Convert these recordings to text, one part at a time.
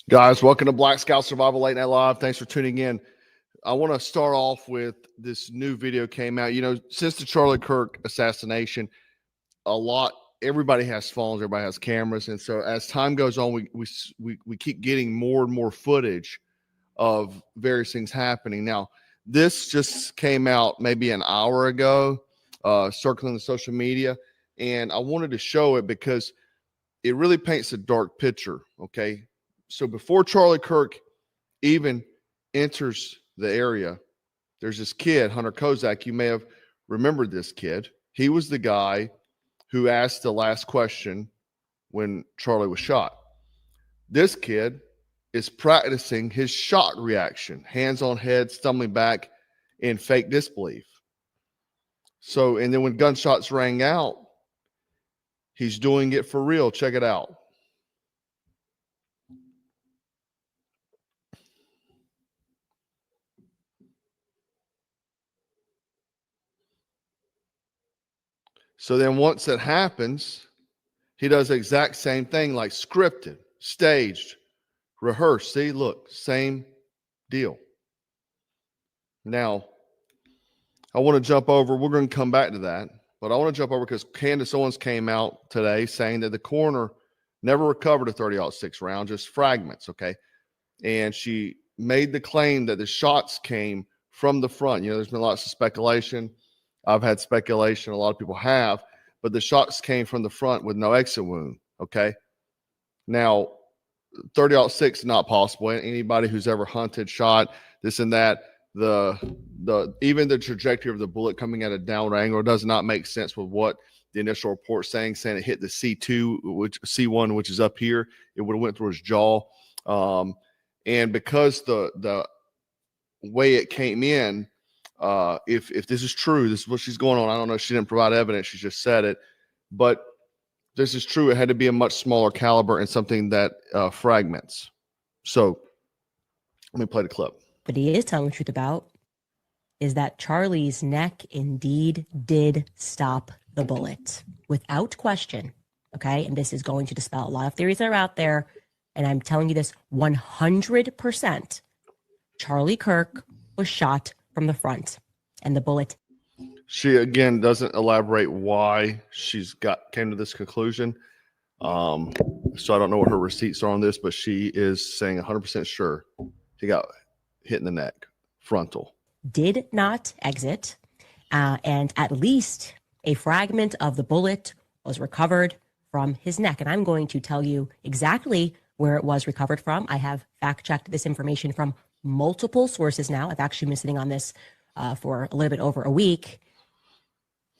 Guys, welcome to Black Scout Survival Late Night Live. Thanks for tuning in. I want to start off with this new video came out. You know, since the Charlie Kirk assassination, everybody has phones, everybody has cameras. And so as time goes on, we keep getting more and more footage of various things happening. Now, this just came out maybe an hour ago, circling the social media. And I wanted to show it because it really paints a dark picture, okay? So before Charlie Kirk even enters the area, there's this kid, Hunter Kozak. You may have remembered this kid. He was the guy who asked the last question when Charlie was shot. This kid is practicing his shock reaction, hands on head, stumbling back in fake disbelief. So, and then when gunshots rang out, he's doing it for real. Check it out. So then once it happens, he does the exact same thing, like scripted, staged, rehearsed. See, look, same deal. Now, I want to jump over. We're going to come back to that. But I want to jump over because Candace Owens came out today saying that the coroner never recovered a 30-06 round, just fragments, okay? And she made the claim that the shots came from the front. You know, there's been lots of speculation. I've had speculation, a lot of people have, but the shots came from the front with no exit wound, okay? Now, 30-06 not possible. Anybody who's ever hunted, shot, this and that, even the trajectory of the bullet coming at a downward angle does not make sense with what the initial report saying it hit the C1, which is up here. It would have went through his jaw. And because the way it came in, if this is true, this is what she's going on. I don't know. She didn't provide evidence. She just said it. But this is true. It had to be a much smaller caliber and something that fragments. So let me play the clip. What he is telling the truth about is that Charlie's neck indeed did stop the bullet without question. Okay. And this is going to dispel a lot of theories that are out there. And I'm telling you this 100%. Charlie Kirk was shot from the front and the bullet. She again doesn't elaborate why she's came to this conclusion. So I don't know what her receipts are on this, but she is saying 100% sure he got hit in the neck, frontal. Did not exit, and at least a fragment of the bullet was recovered from his neck. And I'm going to tell you exactly where it was recovered from. I have fact-checked this information from multiple sources now. I've actually been sitting on this for a little bit over a week.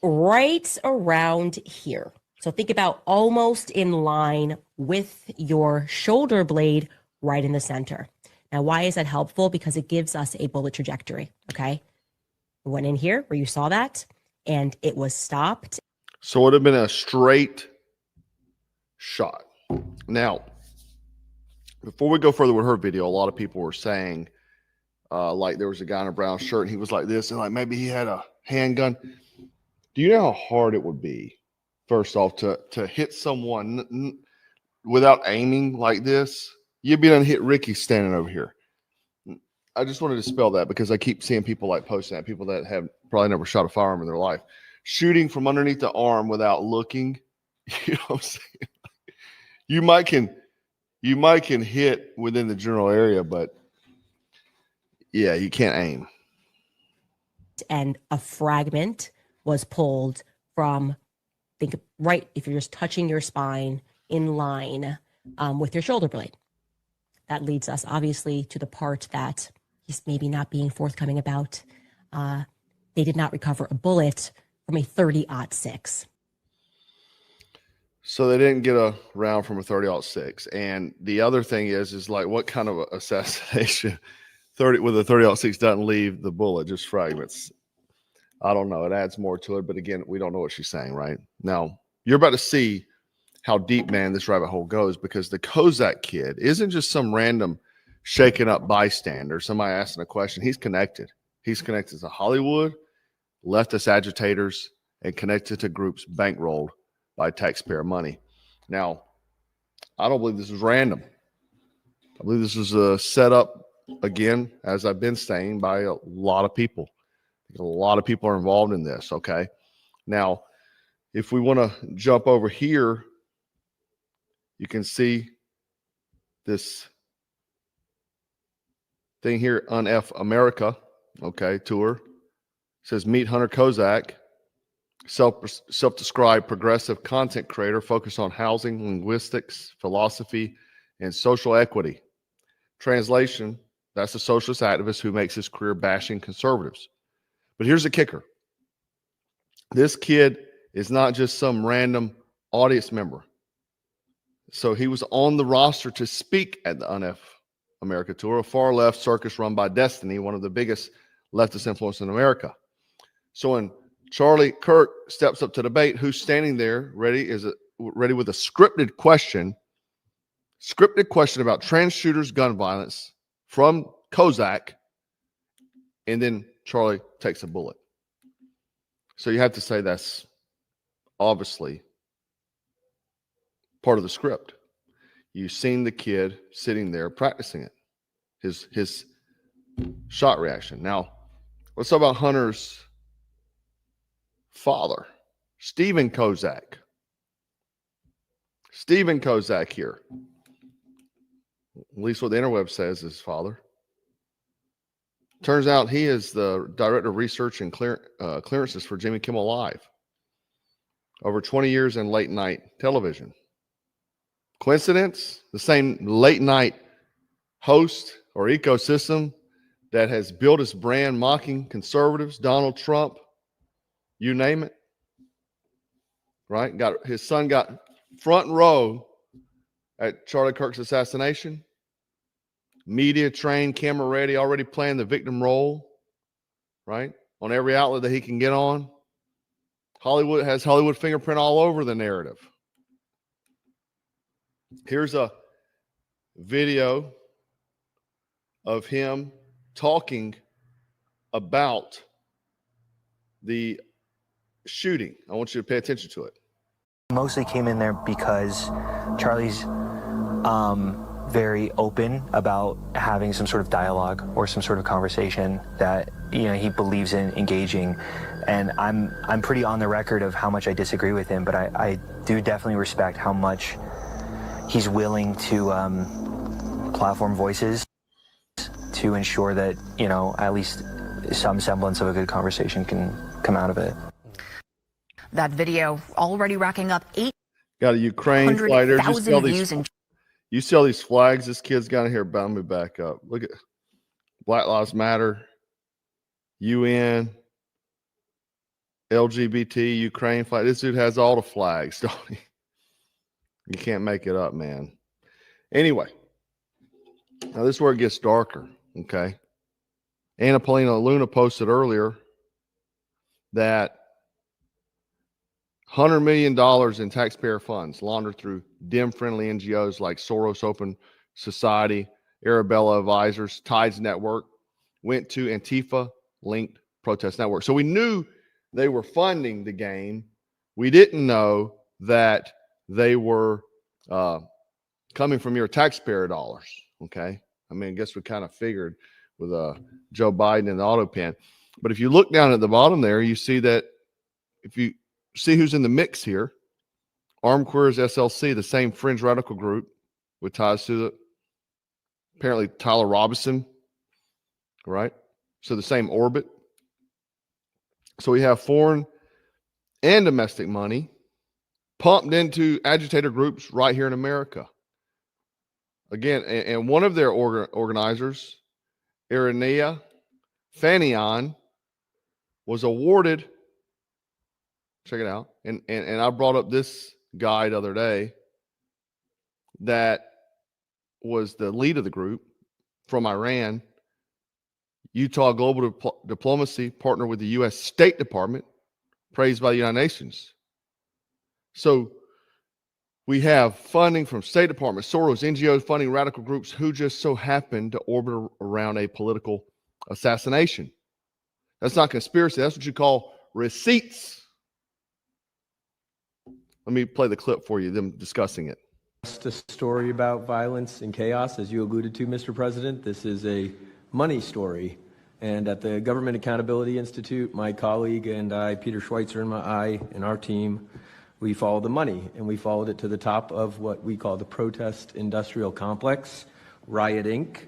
Right around here. So think about almost in line with your shoulder blade right in the center. Now, why is that helpful? Because it gives us a bullet trajectory, okay? We went in here where you saw that, and it was stopped. So it would have been a straight shot. Now, before we go further with her video, a lot of people were saying, like there was a guy in a brown shirt, and he was like this, and like maybe he had a handgun. Do you know how hard it would be, first off, to hit someone without aiming like this? You'd be done hit Ricky standing over here. I just wanted to spell that because I keep seeing people like posting that, people that have probably never shot a firearm in their life. Shooting from underneath the arm without looking, you know what I'm saying? You might can hit within the general area, but yeah, you can't aim. And a fragment was pulled from, right, if you're just touching your spine in line with your shoulder blade. That leads us obviously to the part that he's maybe not being forthcoming about. They did not recover a bullet from a 30-06. So they didn't get a round from a 30-06. And the other thing is like what kind of assassination with a 30-06 doesn't leave the bullet, just fragments. I don't know. It adds more to it. But again, we don't know what she's saying right now. You're about to see how deep, man, this rabbit hole goes, because the Kozak kid isn't just some random shaken up bystander, somebody asking a question. He's connected. He's connected to Hollywood, leftist agitators, and connected to groups bankrolled by taxpayer money. Now, I don't believe this is random. I believe this was set up, again, as I've been saying, by a lot of people. A lot of people are involved in this, okay? Now, if we want to jump over here, you can see this thing here on F America, okay, tour. It says meet Hunter Kozak, self-described progressive content creator focused on housing, linguistics, philosophy, and social equity. Translation, that's a socialist activist who makes his career bashing conservatives. But here's the kicker. This kid is not just some random audience member. So he was on the roster to speak at the UNF America Tour, a far-left circus run by Destiny, one of the biggest leftist influence in America. So when Charlie Kirk steps up to debate, who's standing there ready with a scripted question about trans shooters, gun violence from Kozak, and then Charlie takes a bullet. So you have to say that's obviously part of the script. You've seen the kid sitting there practicing it, his shot reaction. Now, let's talk about Hunter's father, Stephen Kozak. Stephen Kozak here. At least what the interweb says is his father. Turns out he is the director of research and clearances for Jimmy Kimmel Live. Over 20 years in late night television. Coincidence? The same late night host or ecosystem that has built its brand mocking conservatives, Donald Trump, you name it. Right? His son got front row at Charlie Kirk's assassination. Media trained, camera ready, already playing the victim role, right? On every outlet that he can get on. Hollywood has Hollywood fingerprint all over the narrative. Here's a video of him talking about the shooting. I want you to pay attention to it. Mostly came in there because Charlie's very open about having some sort of dialogue or some sort of conversation that he believes in engaging, and I'm pretty on the record of how much I disagree with him, but I do definitely respect how much he's willing to platform voices to ensure that at least some semblance of a good conversation can come out of it. That video already racking up got a Ukraine fighter. views. You see all these flags this kid's got in here. Bound me back up. Look at Black Lives Matter, UN, LGBT, Ukraine flag. This dude has all the flags, don't he? You can't make it up, man. Anyway, now this is where it gets darker, okay? Anna Paulina Luna posted earlier that $100 million in taxpayer funds laundered through Dem-friendly NGOs like Soros Open Society, Arabella Advisors, Tides Network, went to Antifa-linked protest network. So we knew they were funding the game. We didn't know that they were coming from your taxpayer dollars, okay? I mean, I guess we kind of figured with Joe Biden and the auto pen. But if you look down at the bottom there, you see that if you see who's in the mix here, Armed Queers SLC, the same fringe radical group with ties to apparently Tyler Robinson, right? So the same orbit. So we have foreign and domestic money pumped into agitator groups right here in America. Again, and one of their organizers, Irenea Fanion, was awarded, check it out, and I brought up this guy the other day that was the lead of the group from Iran. Utah Global Diplomacy partnered with the U.S. State Department, praised by the United Nations. So we have funding from State Department, Soros, NGOs funding radical groups who just so happen to orbit around a political assassination. That's not conspiracy. That's what you call receipts. Let me play the clip for you, them discussing it. A story about violence and chaos, as you alluded to, Mr. President. This is a money story. And at the Government Accountability Institute, my colleague and I, Peter Schweitzer and our team, we followed the money, and we followed it to the top of what we call the protest industrial complex, Riot Inc.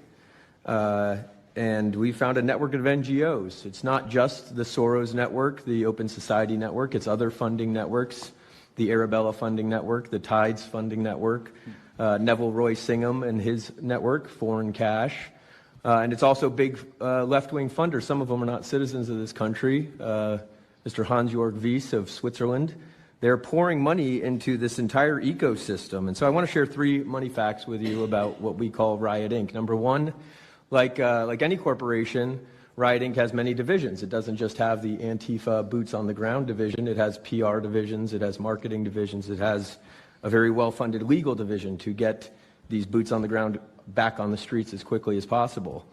And we found a network of NGOs. It's not just the Soros network, the Open Society network, it's other funding networks, the Arabella funding network, the Tides funding network, Neville Roy Singham and his network, Foreign Cash. And it's also big left-wing funders. Some of them are not citizens of this country. Mr. Hans-Jörg Wyss of Switzerland. They're pouring money into this entire ecosystem. And so I want to share 3 money facts with you about what we call Riot Inc. Number one, like any corporation, Riot Inc. has many divisions. It doesn't just have the Antifa boots on the ground division. It has PR divisions. It has marketing divisions. It has a very well-funded legal division to get these boots on the ground back on the streets as quickly as possible.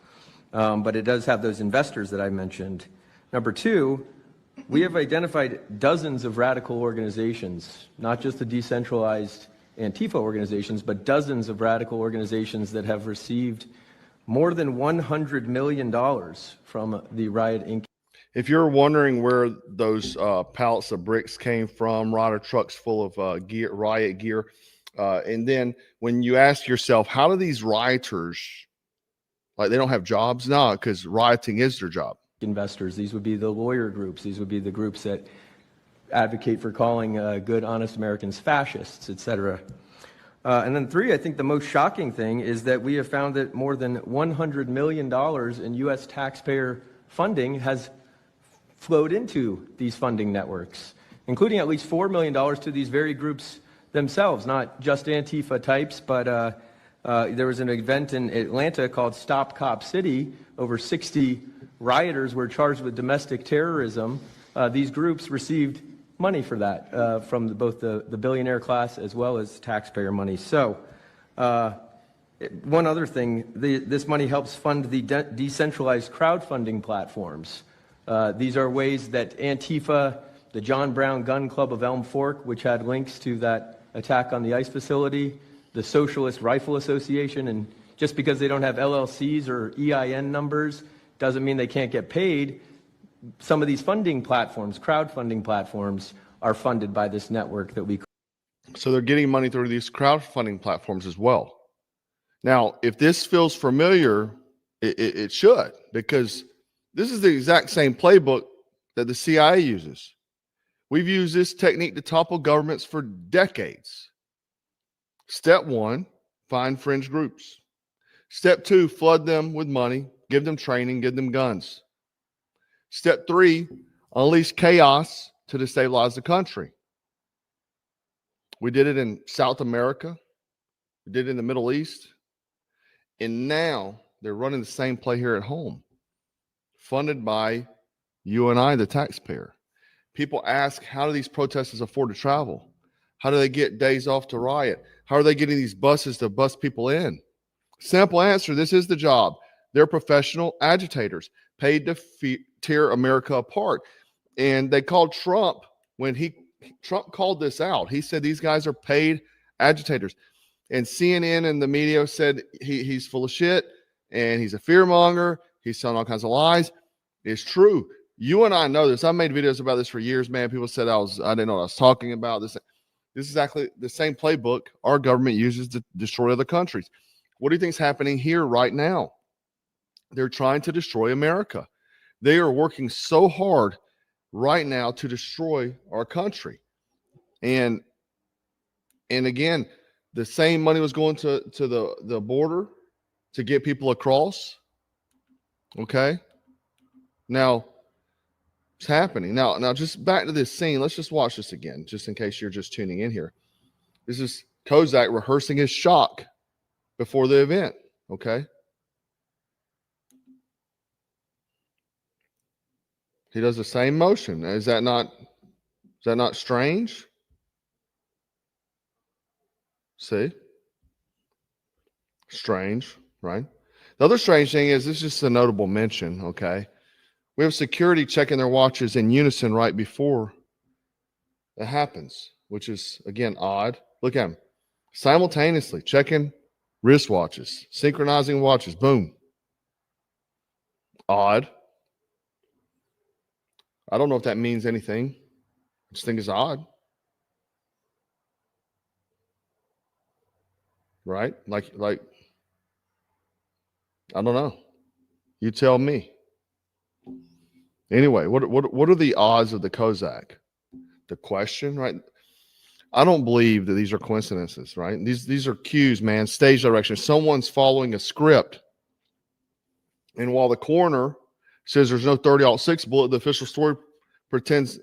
But it does have those investors that I mentioned. Number two, we have identified dozens of radical organizations, not just the decentralized Antifa organizations, but dozens of radical organizations that have received more than $100 million from the Riot Inc. If you're wondering where those pallets of bricks came from, rider trucks full of gear, riot gear, and then when you ask yourself, how do these rioters, like they don't have jobs? No, because rioting is their job. Investors, these would be the lawyer groups. These would be the groups that advocate for calling good, honest Americans fascists, etc. And then 3, I think the most shocking thing is that we have found that more than $100 million in U.S. taxpayer funding has flowed into these funding networks, including at least $4 million to these very groups themselves, not just Antifa types, but there was an event in Atlanta called Stop Cop City. Over 60 rioters were charged with domestic terrorism. These groups received money for that from both the billionaire class as well as taxpayer money. So one other thing, this money helps fund the decentralized crowdfunding platforms. These are ways that Antifa, the John Brown Gun Club of Elm Fork, which had links to that attack on the ICE facility, the Socialist Rifle Association, and just because they don't have LLCs or EIN numbers doesn't mean they can't get paid. Some of these funding platforms, crowdfunding platforms, are funded by this network that we. So they're getting money through these crowdfunding platforms as well. Now, if this feels familiar, it should, because this is the exact same playbook that the CIA uses. We've used this technique to topple governments for decades. Step 1, find fringe groups. Step 2, flood them with money, give them training, give them guns. Step 3, unleash chaos to destabilize the country. We did it in South America. We did it in the Middle East. And now they're running the same play here at home, funded by you and I, the taxpayer. People ask, how do these protesters afford to travel? How do they get days off to riot? How are they getting these buses to bus people in? Simple answer, this is the job. They're professional agitators paid to tear America apart. And they called Trump, Trump called this out. He said these guys are paid agitators. And CNN and the media said he's full of shit and he's a fearmonger. He's telling all kinds of lies. It's true. You and I know this. I've made videos about this for years, man. People said I didn't know what I was talking about. This is exactly the same playbook our government uses to destroy other countries. What do you think is happening here right now? They're trying to destroy America. They are working so hard right now to destroy our country. And again, the same money was going to the border to get people across. Okay. Now it's happening. Now just back to this scene. Let's just watch this again, just in case you're just tuning in here. This is Kozak rehearsing his shock before the event. Okay. He does the same motion. Is that not strange? See? Strange, right? The other strange thing is this is just a notable mention, okay? We have security checking their watches in unison right before it happens, which is, again, odd. Look at him. simultaneously checking wristwatches, synchronizing watches. Boom. Odd. I don't know if that means anything. I just think it's odd. Right? Like I don't know. You tell me. Anyway, what are the odds of the Kozak? The question, right? I don't believe that these are coincidences, right? These are cues, man. Stage direction. Someone's following a script. And while the coroner says there's no 30-06 bullet, the official story pretends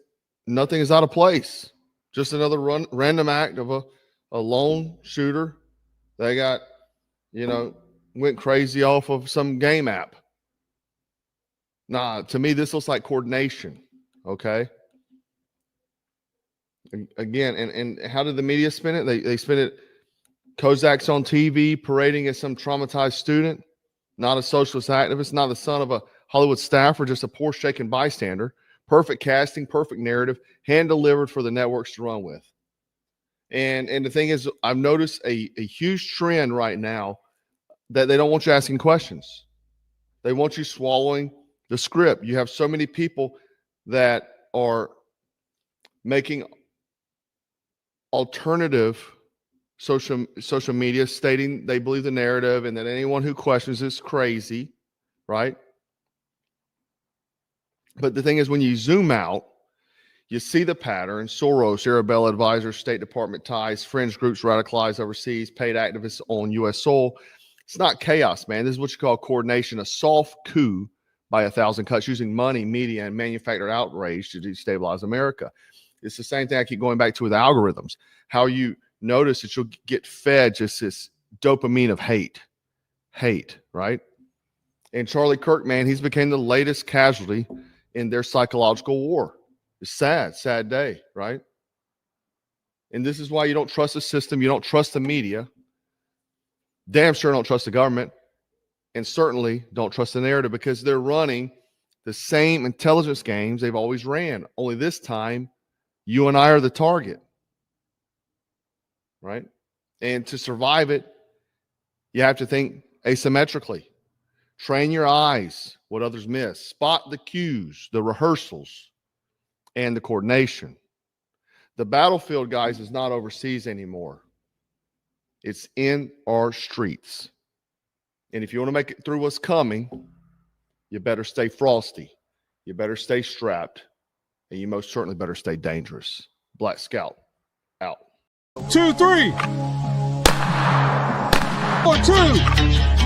nothing is out of place. Just another random act of a lone shooter that got, went crazy off of some game app. Nah, to me, this looks like coordination. Okay. Again, and how did the media spin it? They spin it. Kozak's on TV parading as some traumatized student, not a socialist activist, not the son of a Hollywood staffer, just a poor shaken bystander. Perfect casting, perfect narrative, hand delivered for the networks to run with. And the thing is, I've noticed a huge trend right now that they don't want you asking questions. They want you swallowing the script. You have so many people that are making alternative social media stating they believe the narrative and that anyone who questions is crazy, right? But the thing is, when you zoom out, you see the pattern. Soros, Arabella advisors, State Department ties, fringe groups radicalized overseas, paid activists on U.S. soil. It's not chaos, man. This is what you call coordination, a soft coup by 1,000 cuts using money, media, and manufactured outrage to destabilize America. It's the same thing I keep going back to with algorithms. How you notice that you'll get fed just this dopamine of hate, right? And Charlie Kirk, man, he's became the latest casualty in their psychological war. It's sad day, right? And this is why you don't trust the system. You don't trust the media. Damn sure don't trust the government. And certainly don't trust the narrative, because they're running the same intelligence games they've always ran. Only this time, you and I are the target, right? And to survive it, you have to think asymmetrically. Train your eyes, what others miss. Spot the cues, the rehearsals, and the coordination. The battlefield, guys, is not overseas anymore. It's in our streets. And if you want to make it through what's coming, you better stay frosty. You better stay strapped. And you most certainly better stay dangerous. Black Scout, out. 2, 3. 4, 2.